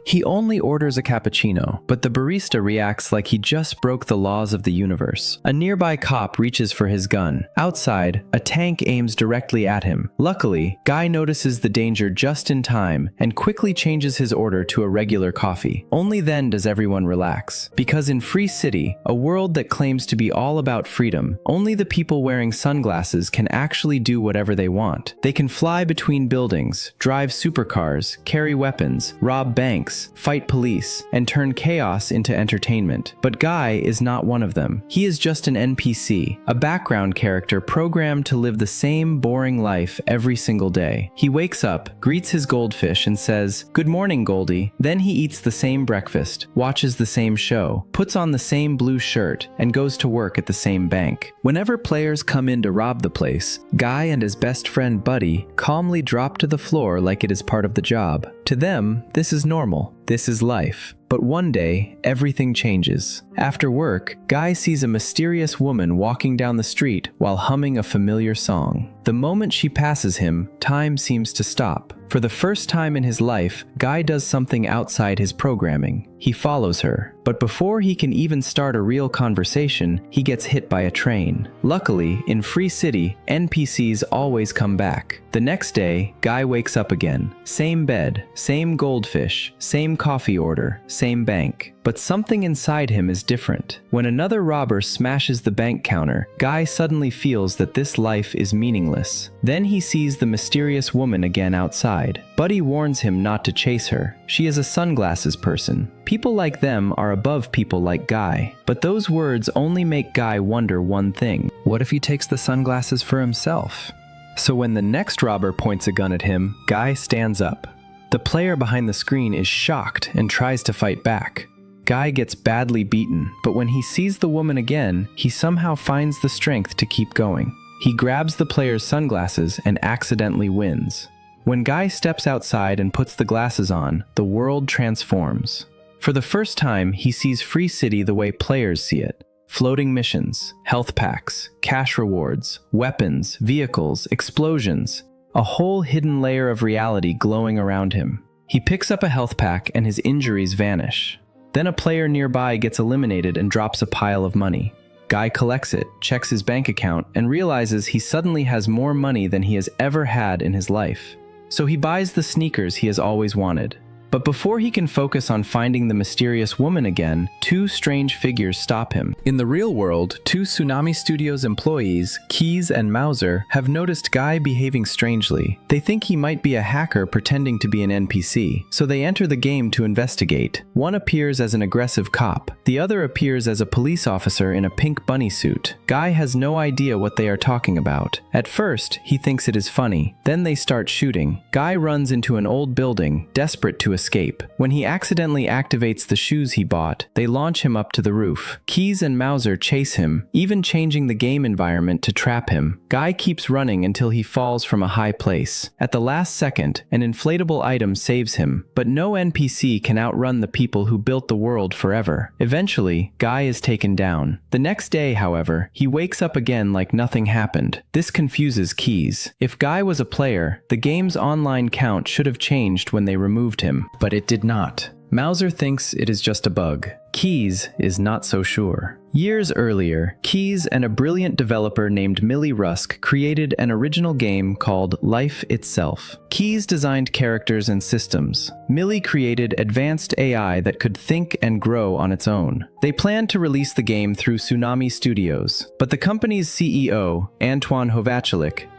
He only orders a cappuccino, but the barista reacts like he just broke the laws of the universe. A nearby cop reaches for his gun. Outside, a tank aims directly at him. Luckily, Guy notices the danger just in time and quickly changes his order to a regular coffee. Only then does everyone relax. Because in Free City, a world that claims to be all about freedom, only the people wearing sunglasses can actually do whatever they want. They can fly between buildings, drive supercars, carry weapons, rob banks, fight police, and turn chaos into entertainment. But Guy is not one of them. He is just an NPC, a background character programmed to live the same boring life every single day. He wakes up, greets his goldfish, and says, "Good morning, Goldie." Then he eats the same breakfast, watches the same show, puts on the same blue shirt, and goes to work at the same bank. Whenever players come in to rob the place, Guy and his best friend Buddy calmly drop to the floor like it is part of the job. To them, this is normal. This is life. But one day, everything changes. After work, Guy sees a mysterious woman walking down the street while humming a familiar song. The moment she passes him, time seems to stop. For the first time in his life, Guy does something outside his programming. He follows her. But before he can even start a real conversation, he gets hit by a train. Luckily, in Free City, NPCs always come back. The next day, Guy wakes up again. Same bed, same goldfish, same coffee order, same bank. But something inside him is different. When another robber smashes the bank counter, Guy suddenly feels that this life is meaningless. Then he sees the mysterious woman again outside. Buddy warns him not to chase her. She is a sunglasses person. People like them are above people like Guy. But those words only make Guy wonder one thing. What if he takes the sunglasses for himself? So when the next robber points a gun at him, Guy stands up. The player behind the screen is shocked and tries to fight back. Guy gets badly beaten, but when he sees the woman again, he somehow finds the strength to keep going. He grabs the player's sunglasses and accidentally wins. When Guy steps outside and puts the glasses on, the world transforms. For the first time, he sees Free City the way players see it. Floating missions, health packs, cash rewards, weapons, vehicles, explosions. A whole hidden layer of reality glowing around him. He picks up a health pack and his injuries vanish. Then a player nearby gets eliminated and drops a pile of money. Guy collects it, checks his bank account, and realizes he suddenly has more money than he has ever had in his life. So he buys the sneakers he has always wanted. But before he can focus on finding the mysterious woman again, two strange figures stop him. In the real world, two Tsunami Studios employees, Keys and Mauser, have noticed Guy behaving strangely. They think he might be a hacker pretending to be an NPC, so they enter the game to investigate. One appears as an aggressive cop. The other appears as a police officer in a pink bunny suit. Guy has no idea what they are talking about. At first, he thinks it is funny. Then they start shooting. Guy runs into an old building, desperate to escape. When he accidentally activates the shoes he bought, they launch him up to the roof. Keys and Mauser chase him, even changing the game environment to trap him. Guy keeps running until he falls from a high place. At the last second, an inflatable item saves him, but no NPC can outrun the people who built the world forever. Eventually, Guy is taken down. The next day, however, he wakes up again like nothing happened. This confuses Keys. If Guy was a player, the game's online count should have changed when they removed him. But it did not. Mauser thinks it is just a bug. Keys is not so sure. Years earlier, Keys and a brilliant developer named Millie Rusk created an original game called Life Itself. Keys designed characters and systems. Millie created advanced AI that could think and grow on its own. They planned to release the game through Tsunami Studios, but the company's CEO, Antwan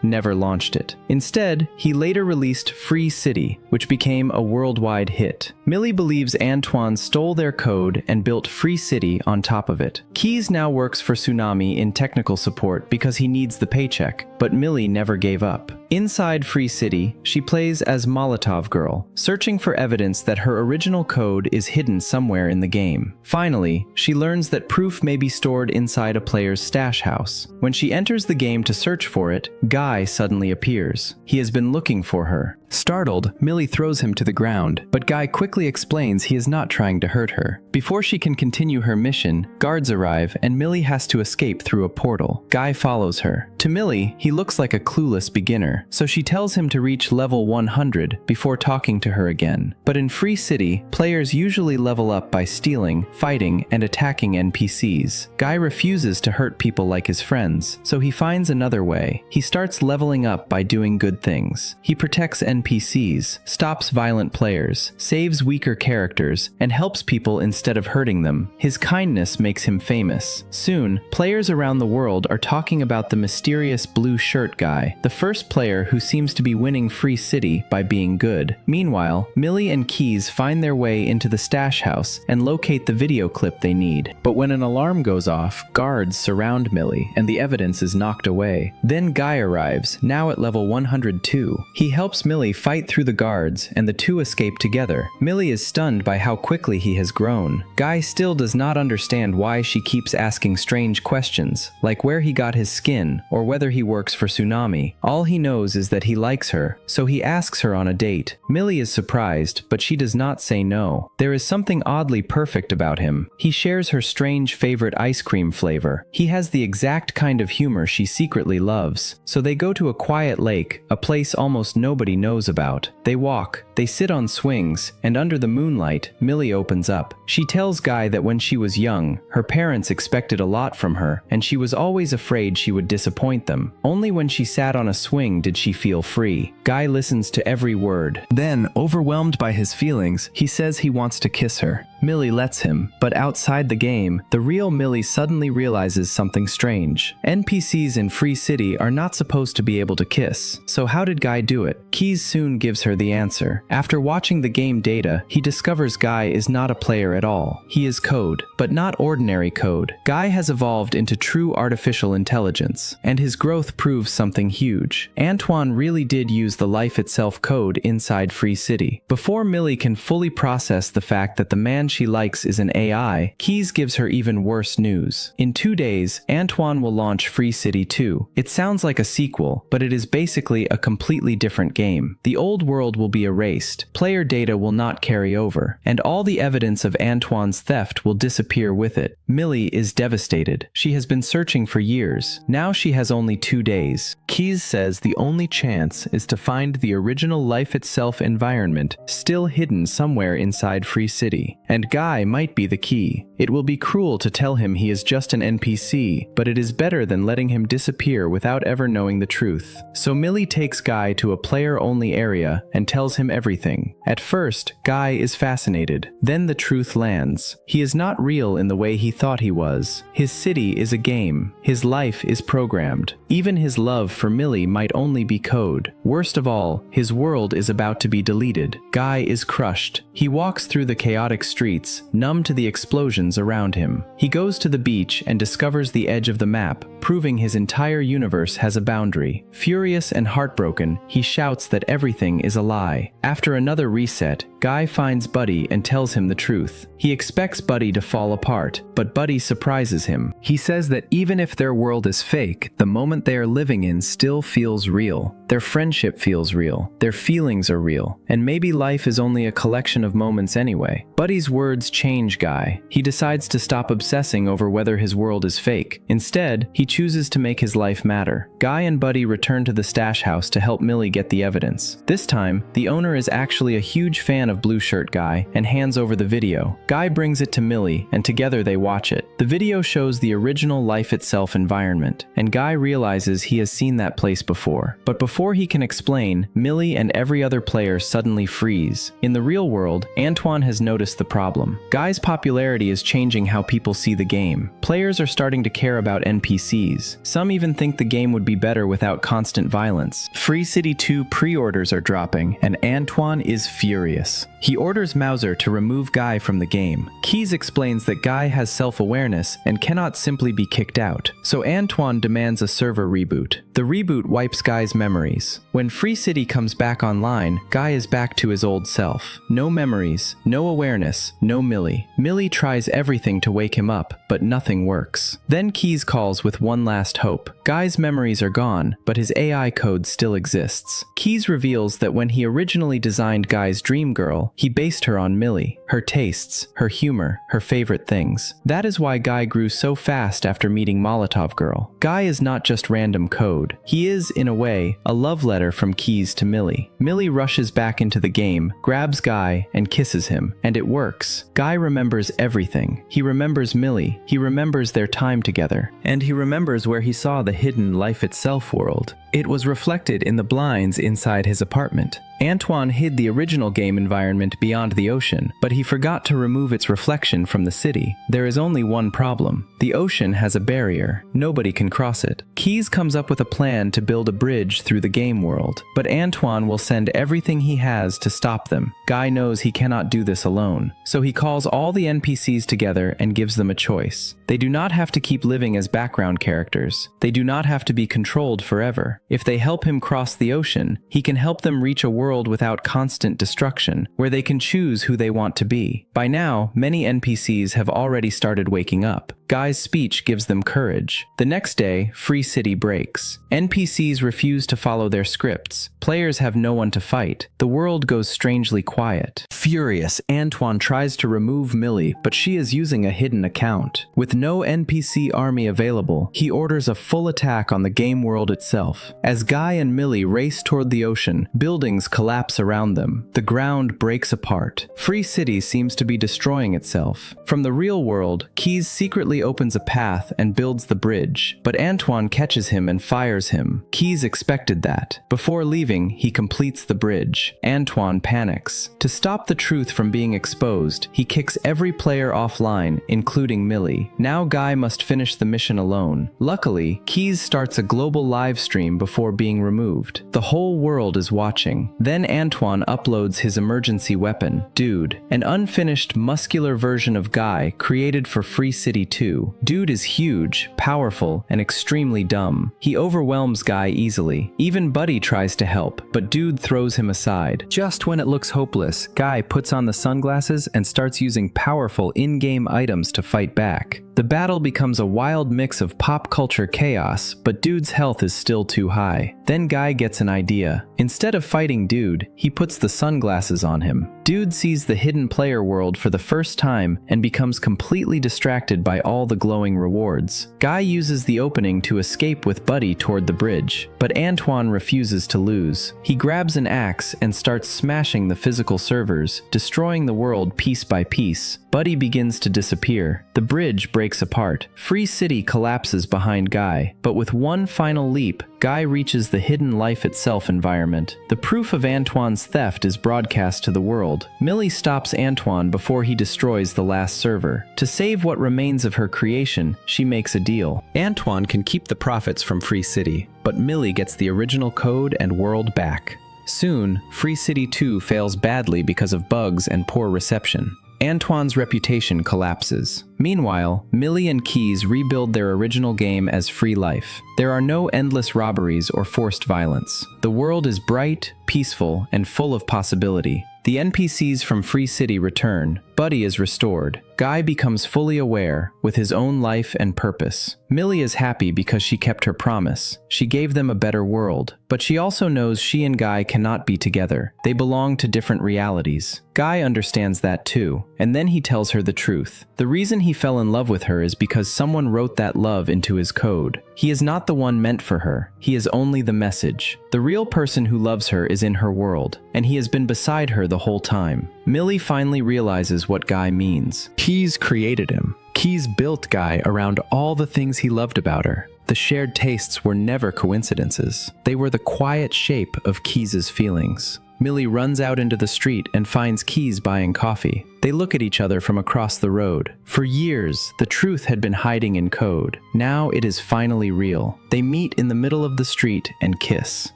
never launched it. Instead, he later released Free City, which became a worldwide hit. Millie believes Antwan stole their code and built Free City on top of it. Keys now works for Tsunami in technical support because he needs the paycheck, but Millie never gave up. Inside Free City, she plays as Molotov Girl, searching for evidence that her original code is hidden somewhere in the game. Finally, she learns that proof may be stored inside a player's stash house. When she enters the game to search for it, Guy suddenly appears. He has been looking for her. Startled, Millie throws him to the ground, but Guy quickly explains he is not trying to hurt her. Before she can continue her mission, guards arrive and Millie has to escape through a portal. Guy follows her. To Millie, he looks like a clueless beginner. her, so she tells him to reach level 100 before talking to her again. But in Free City, players usually level up by stealing, fighting, and attacking NPCs. Guy refuses to hurt people like his friends, so he finds another way. He starts leveling up by doing good things. He protects NPCs, stops violent players, saves weaker characters, and helps people instead of hurting them. His kindness makes him famous. Soon, players around the world are talking about the mysterious blue shirt guy, the first player who seems to be winning Free City by being good. Meanwhile, Millie and Keys find their way into the stash house and locate the video clip they need. But when an alarm goes off, guards surround Millie and the evidence is knocked away. Then Guy arrives, now at level 102. He helps Millie fight through the guards and the two escape together. Millie is stunned by how quickly he has grown. Guy still does not understand why she keeps asking strange questions, like where he got his skin or whether he works for Tsunami. All he knows is that he likes her, so he asks her on a date. Millie is surprised, but she does not say no. There is something oddly perfect about him. He shares her strange favorite ice cream flavor. He has the exact kind of humor she secretly loves. So they go to a quiet lake, a place almost nobody knows about. They walk, they sit on swings, and under the moonlight, Millie opens up. She tells Guy that when she was young, her parents expected a lot from her, and she was always afraid she would disappoint them. Only when she sat on a swing did she feel free. Guy listens to every word. Then, overwhelmed by his feelings, he says he wants to kiss her. Millie lets him, but outside the game, the real Millie suddenly realizes something strange. NPCs in Free City are not supposed to be able to kiss, so how did Guy do it? Keys soon gives her the answer. After watching the game data, he discovers Guy is not a player at all. He is code, but not ordinary code. Guy has evolved into true artificial intelligence, and his growth proves something huge. Antwan really did use the life itself code inside Free City. Before Millie can fully process the fact that the man she likes is an AI, Keys gives her even worse news. In 2 days, Antwan will launch Free City 2. It sounds like a sequel, but it is basically a completely different game. The old world will be erased, player data will not carry over, and all the evidence of Antwan's theft will disappear with it. Millie is devastated. She has been searching for years. Now she has only 2 days. Keys says the only chance is to find the original life itself environment still hidden somewhere inside Free City. And Guy might be the key. It will be cruel to tell him he is just an NPC, but it is better than letting him disappear without ever knowing the truth. So Millie takes Guy to a player-only area and tells him everything. At first, Guy is fascinated. Then the truth lands. He is not real in the way he thought he was. His city is a game. His life is programmed. Even his love for Millie might only be code. Worst of all, his world is about to be deleted. Guy is crushed. He walks through the chaotic streets, numb to the explosions around him. He goes to the beach and discovers the edge of the map, proving his entire universe has a boundary. Furious and heartbroken, he shouts that everything is a lie. After another reset, Guy finds Buddy and tells him the truth. He expects Buddy to fall apart, but Buddy surprises him. He says that even if their world is fake, the moment they are living in still feels real. Their friendship feels real. Their feelings are real. And maybe life is only a collection of moments anyway. Buddy's words change Guy. He decides to stop obsessing over whether his world is fake. Instead, he chooses to make his life matter. Guy and Buddy return to the stash house to help Millie get the evidence. This time, the owner is actually a huge fan of Blue Shirt Guy and hands over the video. Guy brings it to Millie, and together they watch it. The video shows the original life itself environment, and Guy realizes he has seen that place before. But before he can explain, Millie and every other player suddenly freeze. In the real world, Antwan has noticed the problem. Guy's popularity is changing how people see the game. Players are starting to care about NPCs. Some even think the game would be better without constant violence. Free City 2 pre-orders are dropping, and Antwan is furious. He orders Mauser to remove Guy from the game. Keys explains that Guy has self-awareness and cannot simply be kicked out, so Antwan demands a server reboot. The reboot wipes Guy's memories. When Free City comes back online, Guy is back to his old self. No memories, no awareness, Keys. No Millie. Millie tries everything to wake him up, but nothing works. Then Keys calls with one last hope. Guy's memories are gone, but his AI code still exists. Keys reveals that when he originally designed Guy's dream girl, he based her on Millie, her tastes, her humor, her favorite things. That is why Guy grew so fast after meeting Molotov Girl. Guy is not just random code. He is, in a way, a love letter from Keys to Millie. Millie rushes back into the game, grabs Guy, and kisses him, and it works. Guy remembers everything. He remembers Millie, he remembers their time together, and he remembers where he saw the hidden Life Itself world. It was reflected in the blinds inside his apartment. Antwan hid the original game environment beyond the ocean, but he forgot to remove its reflection from the city. There is only one problem. The ocean has a barrier. Nobody can cross it. Keys comes up with a plan to build a bridge through the game world, but Antwan will send everything he has to stop them. Guy knows he cannot do this alone, so he calls all the NPCs together and gives them a choice. They do not have to keep living as background characters. They do not have to be controlled forever. If they help him cross the ocean, he can help them reach a world without constant destruction, where they can choose who they want to be. By now, many NPCs have already started waking up. Guy's speech gives them courage. The next day, Free City breaks. NPCs refuse to follow their scripts. Players have no one to fight. The world goes strangely quiet. Furious, Antwan tries to remove Millie, but she is using a hidden account. With no NPC army available, he orders a full attack on the game world itself. As Guy and Millie race toward the ocean, buildings collapse around them. The ground breaks apart. Free City seems to be destroying itself. From the real world, Keys secretly opens a path and builds the bridge, but Antwan catches him and fires him. Keys expected that. Before leaving, he completes the bridge. Antwan panics. To stop the truth from being exposed, he kicks every player offline, including Millie. Now Guy must finish the mission alone. Luckily, Keys starts a global live stream before being removed. The whole world is watching. Then Antwan uploads his emergency weapon, Dude, an unfinished muscular version of Guy created for Free City 2. Dude is huge, powerful, and extremely dumb. He overwhelms Guy easily. Even Buddy tries to help, but Dude throws him aside. Just when it looks hopeless, Guy puts on the sunglasses and starts using powerful in-game items to fight back. The battle becomes a wild mix of pop culture chaos, but Dude's health is still too high. Then Guy gets an idea. Instead of fighting Dude, he puts the sunglasses on him. Dude sees the hidden player world for the first time and becomes completely distracted by all the glowing rewards. Guy uses the opening to escape with Buddy toward the bridge, but Antwan refuses to lose. He grabs an axe and starts smashing the physical servers, destroying the world piece by piece. Buddy begins to disappear. The bridge breaks apart. Free City collapses behind Guy, but with one final leap, Guy reaches the hidden Life Itself environment. The proof of Antwan's theft is broadcast to the world. Millie stops Antwan before he destroys the last server. To save what remains of her creation, she makes a deal. Antwan can keep the profits from Free City, but Millie gets the original code and world back. Soon, Free City 2 fails badly because of bugs and poor reception. Antwan's reputation collapses. Meanwhile, Millie and Keys rebuild their original game as Free Life. There are no endless robberies or forced violence. The world is bright, peaceful, and full of possibility. The NPCs from Free City return. Buddy is restored. Guy becomes fully aware, with his own life and purpose. Millie is happy because she kept her promise. She gave them a better world, but she also knows she and Guy cannot be together. They belong to different realities. Guy understands that too, and then he tells her the truth. The reason he fell in love with her is because someone wrote that love into his code. He is not the one meant for her. He is only the message. The real person who loves her is in her world, and he has been beside her the whole time. Millie finally realizes what Guy means. Keys created him. Keys built Guy around all the things he loved about her. The shared tastes were never coincidences. They were the quiet shape of Keys's feelings. Millie runs out into the street and finds Keys buying coffee. They look at each other from across the road. For years, the truth had been hiding in code. Now it is finally real. They meet in the middle of the street and kiss.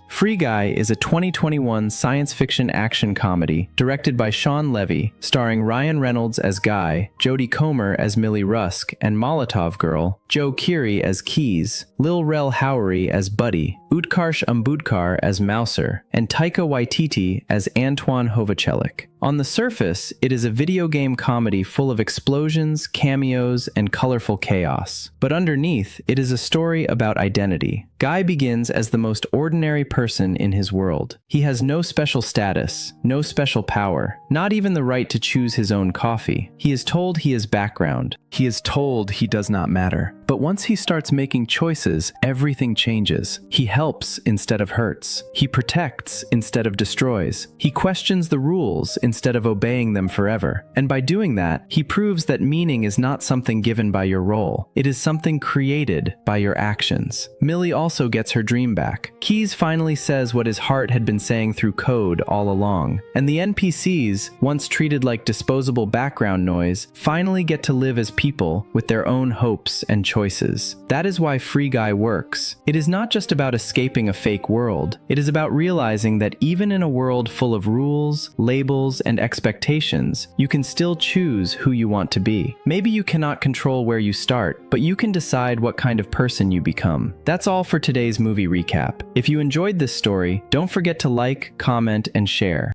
Free Guy is a 2021 science fiction action comedy directed by Shawn Levy, starring Ryan Reynolds as Guy, Jodie Comer as Millie Rusk and Molotov Girl, Joe Keery as Keys, Lil Rel Howery as Buddy, Utkarsh Ambudkar as Mouser, and Taika Waititi as Antwan Hovachelik. On the surface, it is a video game comedy full of explosions, cameos, and colorful chaos. But underneath, it is a story about identity. Guy begins as the most ordinary person in his world. He has no special status, no special power, not even the right to choose his own coffee. He is told he is background. He is told he does not matter. But once he starts making choices, everything changes. He helps instead of hurts. He protects instead of destroys. He questions the rules instead of obeying them forever. And by doing that, he proves that meaning is not something given by your role. It is something created by your actions. Millie also gets her dream back. Keys finally says what his heart had been saying through code all along. And the NPCs, once treated like disposable background noise, finally get to live as people with their own hopes and choices. That is why Free Guy works. It is not just about escaping a fake world. It is about realizing that even in a world full of rules, labels, and expectations, you can still choose who you want to be. Maybe you cannot control where you start, but you can decide what kind of person you become. That's all for today's movie recap. If you enjoyed this story, don't forget to like, comment, and share.